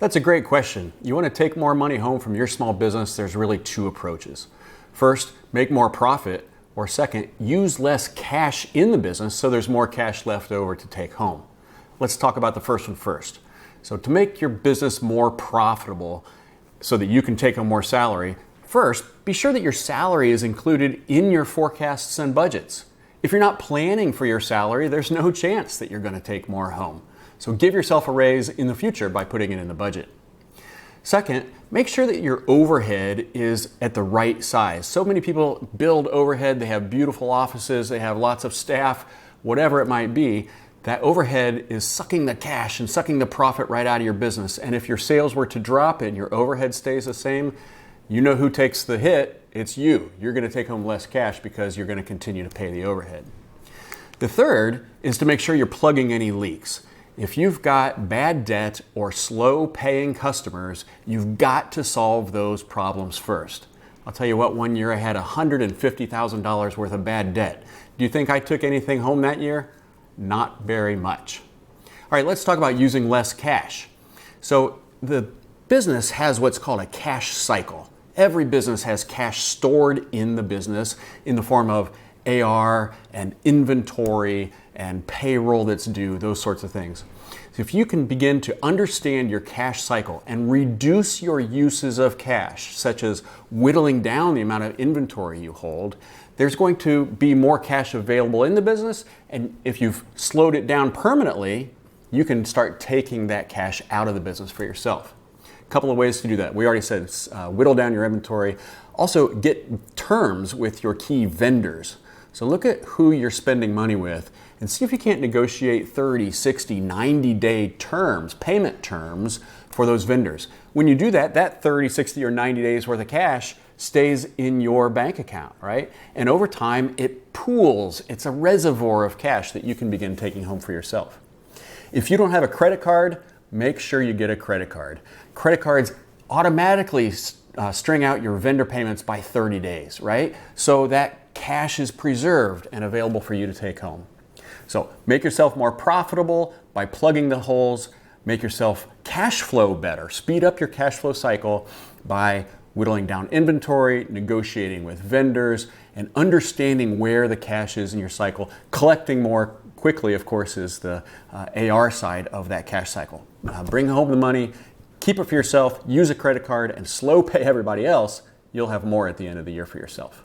That's a great question. You want to take more money home from your small business, there's really two approaches. First, make more profit, or second, use less cash in the business so there's more cash left over to take home. Let's talk about the first one first. So to make your business more profitable so that you can take home more salary, first, be sure that your salary is included in your forecasts and budgets. If you're not planning for your salary, there's no chance that you're going to take more home. So give yourself a raise in the future by putting it in the budget. Second, make sure that your overhead is at the right size. So many people build overhead, they have beautiful offices, they have lots of staff, whatever it might be. That overhead is sucking the cash and sucking the profit right out of your business. And if your sales were to drop and your overhead stays the same, you know who takes the hit? It's you. You're going to take home less cash because you're going to continue to pay the overhead. The third is to make sure you're plugging any leaks. If you've got bad debt or slow paying customers, you've got to solve those problems first. I'll tell you what, one year I had $150,000 worth of bad debt. Do you think I took anything home that year? Not very much. All right, let's talk about using less cash. So the business has what's called a cash cycle. Every business has cash stored in the business in the form of AR and inventory and payroll that's due, those sorts of things. So if you can begin to understand your cash cycle and reduce your uses of cash, such as whittling down the amount of inventory you hold, there's going to be more cash available in the business. And if you've slowed it down permanently, you can start taking that cash out of the business for yourself. A couple of ways to do that. We already said whittle down your inventory. Also, get terms with your key vendors. So look at who you're spending money with and see if you can't negotiate 30, 60, 90-day terms, payment terms for those vendors. When you do that, that 30, 60, or 90 days worth of cash stays in your bank account, right? And over time, it pools. It's a reservoir of cash that you can begin taking home for yourself. If you don't have a credit card, make sure you get a credit card. Credit cards automatically string out your vendor payments by 30 days, right? So that cash is preserved and available for you to take home. So make yourself more profitable by plugging the holes. Make yourself cash flow better. Speed up your cash flow cycle by whittling down inventory, negotiating with vendors, and understanding where the cash is in your cycle. Collecting more quickly, of course, is the AR side of that cash cycle. Bring home the money, keep it for yourself, use a credit card, and slow pay everybody else. You'll have more at the end of the year for yourself.